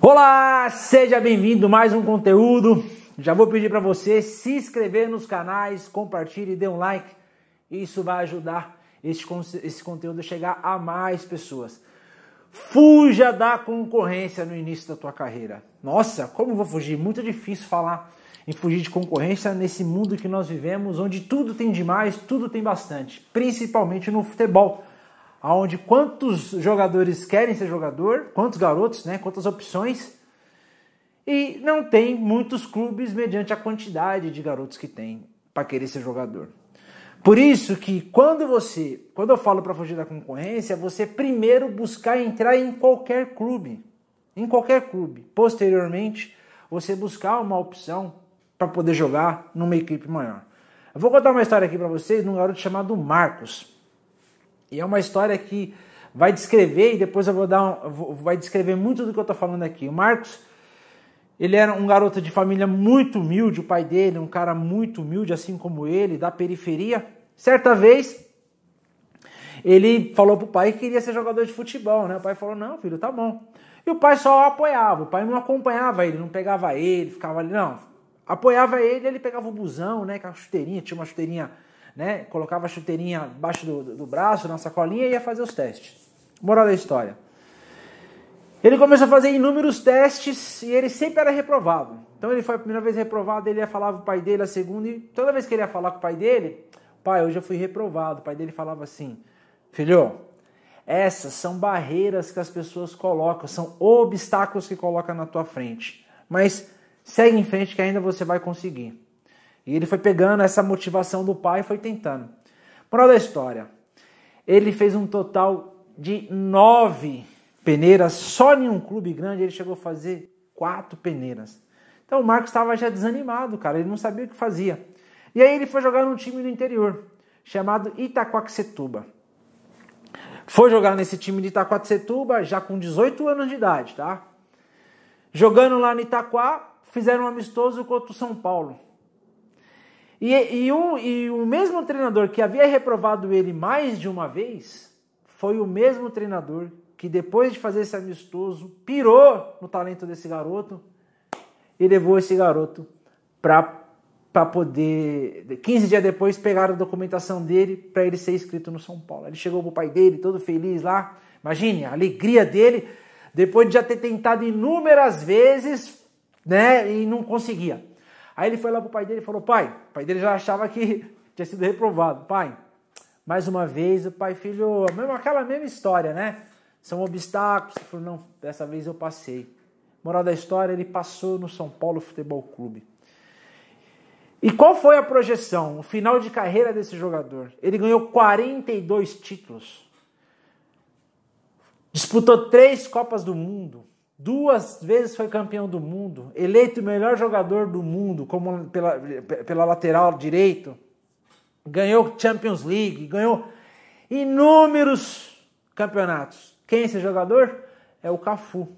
Olá, seja bem-vindo a mais um conteúdo. Já vou pedir para você se inscrever nos canais, compartilhe e dê um like. Isso vai ajudar esse conteúdo a chegar a mais pessoas. Fuja da concorrência no início da tua carreira. Nossa, como eu vou fugir? Muito difícil falar em fugir de concorrência nesse mundo que nós vivemos, onde tudo tem demais, tudo tem bastante. Principalmente no futebol, onde quantos jogadores querem ser jogador, quantos garotos, né? Quantas opções, e não tem muitos clubes mediante a quantidade de garotos que tem para querer ser jogador. Por isso que quando eu falo para fugir da concorrência, você primeiro buscar entrar em qualquer clube. Posteriormente, você buscar uma opção para poder jogar numa equipe maior. Eu vou contar uma história aqui para vocês de um garoto chamado Marcos. E é uma história que vai descrever, e depois vai descrever muito do que eu estou falando aqui. O Marcos, ele era um garoto de família muito humilde, o pai dele, um cara muito humilde, assim como ele, da periferia. Certa vez, ele falou pro pai que queria ser jogador de futebol, né? O pai falou, não, filho, tá bom. E o pai só apoiava, o pai não acompanhava ele, não pegava ele, ficava ali, não. Apoiava ele pegava o busão, né, com a chuteirinha, tinha uma chuteirinha, né, colocava a chuteirinha embaixo do braço, na sacolinha, e ia fazer os testes. Moral da história. Ele começou a fazer inúmeros testes e ele sempre era reprovado. Então ele foi a primeira vez reprovado, ele ia falar pro pai dele a segunda, e toda vez que ele ia falar com o pai dele, pai, hoje eu fui reprovado. O pai dele falava assim, filho, essas são barreiras que as pessoas colocam, são obstáculos que colocam na tua frente. Mas segue em frente que ainda você vai conseguir. E ele foi pegando essa motivação do pai e foi tentando. Moral da história, ele fez um total de 9 peneiras, só em um clube grande ele chegou a fazer 4 peneiras. Então o Marcos estava já desanimado, cara, ele não sabia o que fazia. E aí ele foi jogar num time do interior, chamado Itaquaquecetuba. Foi jogar nesse time de Itaquaquecetuba já com 18 anos de idade, tá? Jogando lá no Itaquá, fizeram um amistoso contra o São Paulo. E o mesmo treinador que havia reprovado ele mais de uma vez, foi o mesmo treinador que depois de fazer esse amistoso, pirou no talento desse garoto e levou esse garoto para poder, 15 dias depois, pegaram a documentação dele para ele ser inscrito no São Paulo. Ele chegou pro pai dele, todo feliz lá. Imagine a alegria dele, depois de já ter tentado inúmeras vezes, né, e não conseguia. Aí ele foi lá pro pai dele e falou, pai, o pai dele já achava que tinha sido reprovado. Pai, mais uma vez, o pai, filho, aquela mesma história, né? São obstáculos. Ele falou, não, dessa vez eu passei. Moral da história, ele passou no São Paulo Futebol Clube. E qual foi a projeção, o final de carreira desse jogador? Ele ganhou 42 títulos. Disputou 3 Copas do Mundo. 2 vezes foi campeão do mundo, eleito o melhor jogador do mundo, como pela lateral direito, ganhou Champions League, ganhou inúmeros campeonatos. Quem é esse jogador? É o Cafu.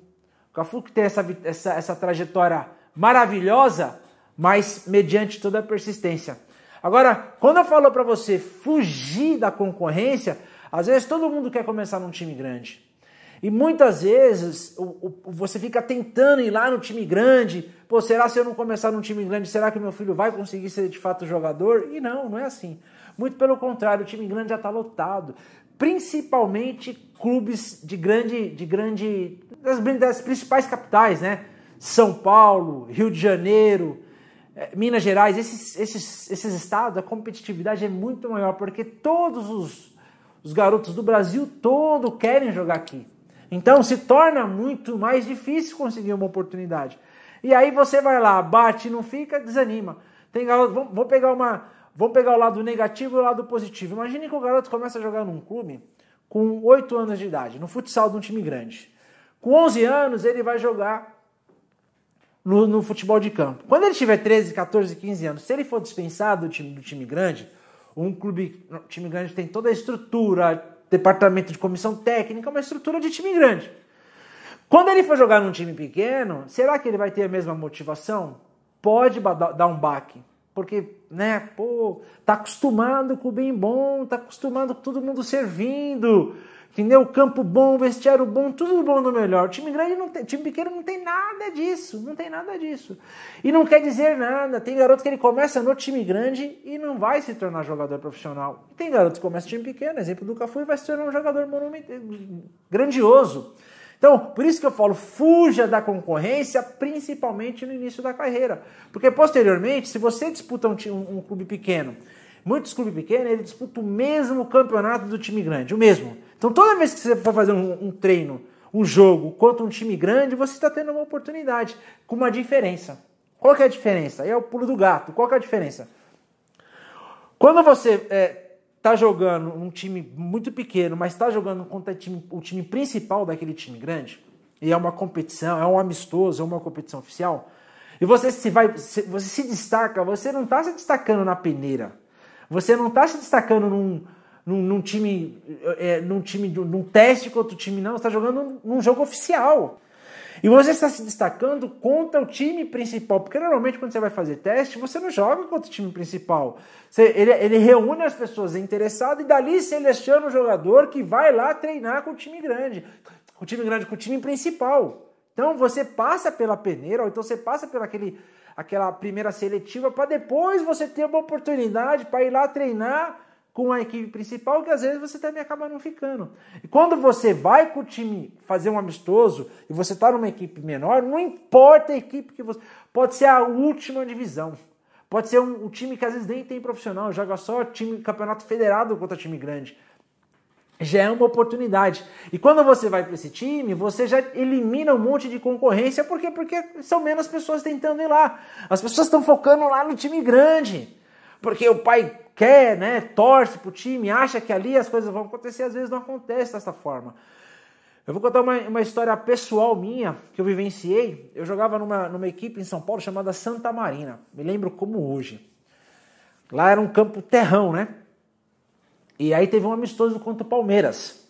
O Cafu que tem essa trajetória maravilhosa, mas mediante toda a persistência. Agora, quando eu falo para você fugir da concorrência, às vezes todo mundo quer começar num time grande. E muitas vezes você fica tentando ir lá no time grande. Pô, será se eu não começar num time grande, será que meu filho vai conseguir ser de fato jogador? E não é assim. Muito pelo contrário, o time grande já está lotado. Principalmente clubes das principais capitais, né? São Paulo, Rio de Janeiro, Minas Gerais. Esses estados, a competitividade é muito maior, porque todos os garotos do Brasil todo querem jogar aqui. Então se torna muito mais difícil conseguir uma oportunidade. E aí você vai lá, bate, não fica, desanima. Tem garoto, vamos pegar o lado negativo e o lado positivo. Imagine que o garoto começa a jogar num clube com 8 anos de idade, no futsal de um time grande. Com 11 anos ele vai jogar no futebol de campo. Quando ele tiver 13, 14, 15 anos, se ele for dispensado do time grande, um time grande tem toda a estrutura, departamento de comissão técnica, uma estrutura de time grande. Quando ele for jogar num time pequeno, será que ele vai ter a mesma motivação? Pode dar um baque. Porque, né, pô, tá acostumado com o bem bom, tá acostumado com todo mundo servindo, entendeu? Campo bom, vestiário bom, tudo bom do melhor. Time grande não tem, time pequeno não tem nada disso, não tem nada disso. E não quer dizer nada. Tem garoto que ele começa no time grande e não vai se tornar jogador profissional. Tem garoto que começa no time pequeno, exemplo do Cafu, e vai se tornar um jogador grandioso. Então, por isso que eu falo, fuja da concorrência, principalmente no início da carreira. Porque posteriormente, se você disputa um clube pequeno, muitos clubes pequenos, eles disputam o mesmo campeonato do time grande, o mesmo. Então, toda vez que você for fazer um treino, um jogo contra um time grande, você está tendo uma oportunidade, com uma diferença. Qual que é a diferença? Aí é o pulo do gato. Qual que é a diferença? Quando você está jogando um time muito pequeno, mas está jogando contra o time principal daquele time grande, e é uma competição, é um amistoso, é uma competição oficial, e você se destaca, você não está se destacando na peneira, você não está se destacando num teste contra o time, não, você está jogando num jogo oficial. E você está se destacando contra o time principal, porque normalmente quando você vai fazer teste, você não joga contra o time principal. Ele reúne as pessoas interessadas e dali seleciona o jogador que vai lá treinar com o time grande, com o time principal. Então você passa pela peneira, ou então você passa pela aquela primeira seletiva para depois você ter uma oportunidade para ir lá treinar com a equipe principal, que às vezes você também acaba não ficando. E quando você vai com o time fazer um amistoso e você está numa equipe menor, não importa a equipe que você... Pode ser a última divisão. Pode ser um time que às vezes nem tem profissional, joga só campeonato federado contra time grande. Já é uma oportunidade. E quando você vai para esse time, você já elimina um monte de concorrência. Por quê? Porque são menos pessoas tentando ir lá. As pessoas estão focando lá no time grande. Porque o pai quer, né, torce pro time, acha que ali as coisas vão acontecer, às vezes não acontece dessa forma. Eu vou contar uma história pessoal minha, que eu vivenciei. Eu jogava numa equipe em São Paulo chamada Santa Marina, me lembro como hoje. Lá era um campo terrão, né? E aí teve um amistoso contra o Palmeiras.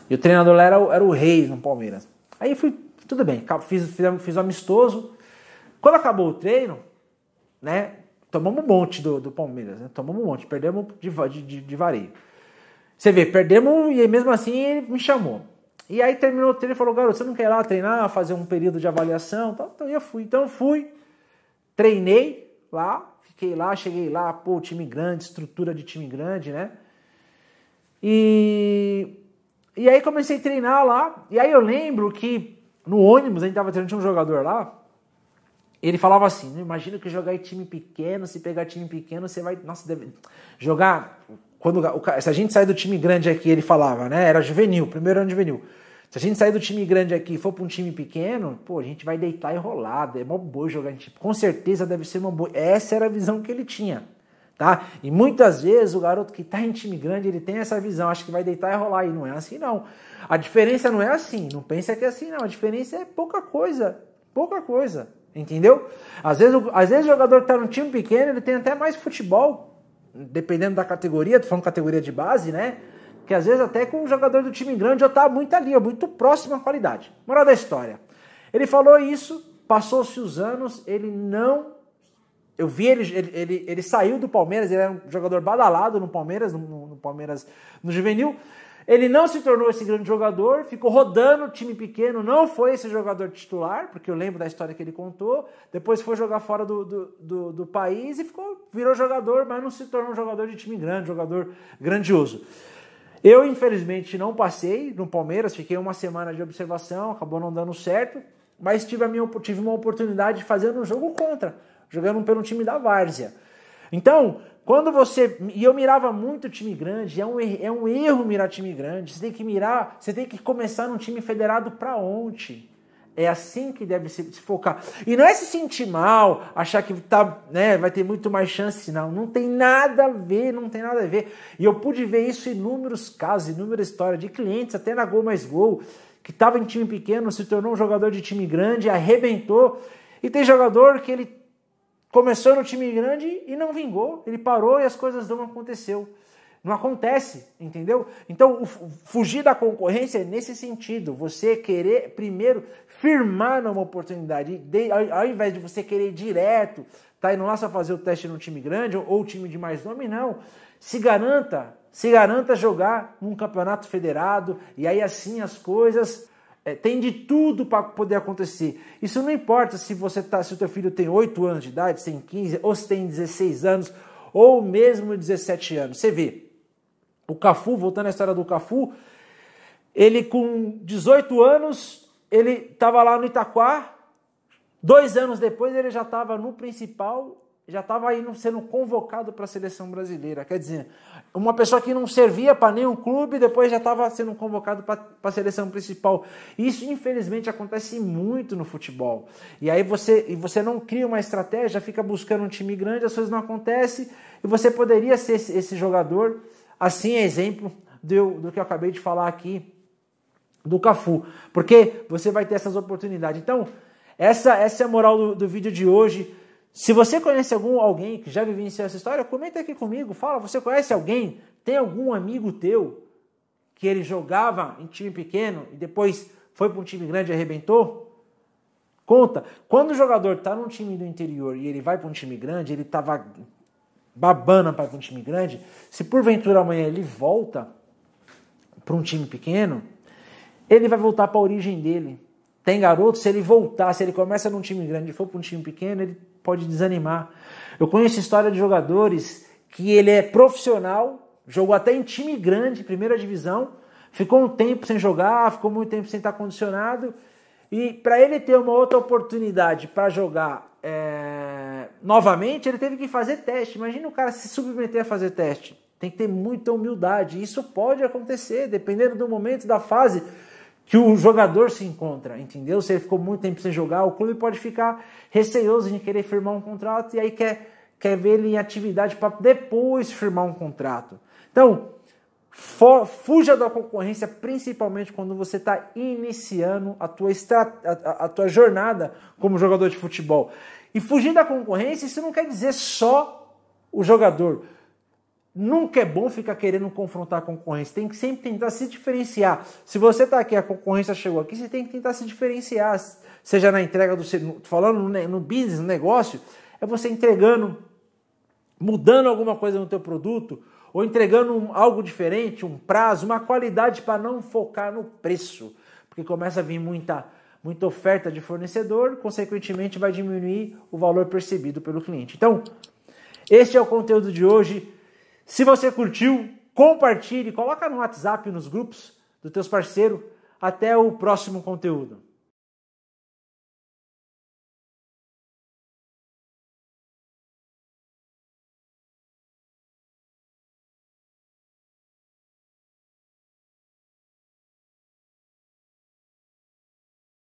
E o treinador lá era o Reis no Palmeiras. Aí tudo bem, fiz um amistoso. Quando acabou o treino, né, tomamos um monte do Palmeiras, né? Tomamos um monte, perdemos de vareio. Você vê, perdemos e mesmo assim ele me chamou. E aí terminou o treino e falou, garoto, você não quer ir lá treinar, fazer um período de avaliação? Então eu fui. Então eu fui, treinei lá, fiquei lá, cheguei lá, pô, time grande, estrutura de time grande, né? E aí comecei a treinar lá, e aí eu lembro que no ônibus, a gente tava treinando, tinha um jogador lá, ele falava assim, né? Imagina que jogar em time pequeno, se pegar time pequeno, você vai... Nossa, deve jogar... Se a gente sair do time grande aqui, ele falava, né? Era juvenil, primeiro ano de juvenil. Se a gente sair do time grande aqui e for para um time pequeno, pô, a gente vai deitar enrolado. É uma boa jogar em time. Com certeza deve ser uma boa. Essa era a visão que ele tinha, tá? E muitas vezes o garoto que tá em time grande, ele tem essa visão, acha que vai deitar e rolar. E não é assim, não. A diferença não é assim. Não pensa que é assim, não. A diferença é pouca coisa. Pouca coisa. Entendeu? Às vezes o jogador que tá no time pequeno, ele tem até mais futebol, dependendo da categoria, tô falando categoria de base, né? Que às vezes até com o jogador do time grande já tá muito ali, muito próximo à qualidade. Moral da história. Ele falou isso, passou-se os anos, ele não... Eu vi ele saiu do Palmeiras, ele era um jogador badalado no Palmeiras, no juvenil. Ele não se tornou esse grande jogador, ficou rodando o time pequeno, não foi esse jogador titular, porque eu lembro da história que ele contou, depois foi jogar fora do país e virou jogador, mas não se tornou um jogador de time grande, jogador grandioso. Eu, infelizmente, não passei no Palmeiras, fiquei uma semana de observação, acabou não dando certo, mas tive uma oportunidade de fazer um jogo contra, jogando pelo time da Várzea. Então, quando e eu mirava muito time grande, é um erro mirar time grande, você tem que começar num time federado para ontem. É assim que deve se focar. E não é se sentir mal, achar que vai ter muito mais chance, não. Não tem nada a ver, não tem nada a ver. E eu pude ver isso em inúmeros casos, inúmeras histórias de clientes, até na Gol Mais Gol, que estava em time pequeno, se tornou um jogador de time grande, arrebentou. E tem jogador que ele começou no time grande e não vingou. Ele parou e as coisas não aconteceu. Não acontece, entendeu? Então, fugir da concorrência é nesse sentido. Você querer, primeiro, firmar numa oportunidade. Ao invés de você querer ir direto, tá indo lá só fazer o teste no time grande ou time de mais nome, não. Se garanta se garanta a jogar num campeonato federado, e aí assim as coisas tem de tudo para poder acontecer. Isso não importa se se o teu filho tem 8 anos de idade, se tem 15, ou se tem 16 anos, ou mesmo 17 anos. Você vê, o Cafu, voltando à história do Cafu, ele com 18 anos, ele estava lá no Itaquá, 2 anos depois ele já estava no principal, já estava sendo convocado para a seleção brasileira. Quer dizer, uma pessoa que não servia para nenhum clube, depois já estava sendo convocado para a seleção principal. Isso, infelizmente, acontece muito no futebol. E aí você não cria uma estratégia, fica buscando um time grande, as coisas não acontecem, e você poderia ser esse jogador, assim é exemplo do que eu acabei de falar aqui, do Cafu. Porque você vai ter essas oportunidades. Então, essa é a moral do vídeo de hoje. Se você conhece alguém que já vivenciou essa história, comenta aqui comigo, fala, você conhece alguém, tem algum amigo teu que ele jogava em time pequeno e depois foi para um time grande e arrebentou? Conta. Quando o jogador está num time do interior e ele vai para um time grande, ele estava babando para ir para um time grande, se porventura amanhã ele volta para um time pequeno, ele vai voltar para a origem dele. Tem garoto, se ele voltar, se ele começa num time grande e for para um time pequeno, ele pode desanimar. Eu conheço história de jogadores que ele é profissional, jogou até em time grande, primeira divisão, ficou um tempo sem jogar, ficou muito tempo sem estar condicionado, e para ele ter uma outra oportunidade para jogar novamente, ele teve que fazer teste. Imagina o cara se submeter a fazer teste. Tem que ter muita humildade. Isso pode acontecer, dependendo do momento, da fase que o jogador se encontra, entendeu? Se ele ficou muito tempo sem jogar, o clube pode ficar receoso em querer firmar um contrato e aí quer ver ele em atividade para depois firmar um contrato. Então, fuja da concorrência, principalmente quando você está iniciando a tua jornada como jogador de futebol. E fugir da concorrência, isso não quer dizer só o jogador. Nunca é bom ficar querendo confrontar a concorrência, tem que sempre tentar se diferenciar. Se você está aqui, a concorrência chegou aqui, você tem que tentar se diferenciar, seja na entrega falando no business, no negócio, é você entregando, mudando alguma coisa no teu produto, ou entregando algo diferente, um prazo, uma qualidade para não focar no preço, porque começa a vir muita oferta de fornecedor, consequentemente vai diminuir o valor percebido pelo cliente. Então, este é o conteúdo de hoje. Se você curtiu, compartilhe, coloca no WhatsApp, nos grupos dos teus parceiros. Até o próximo conteúdo.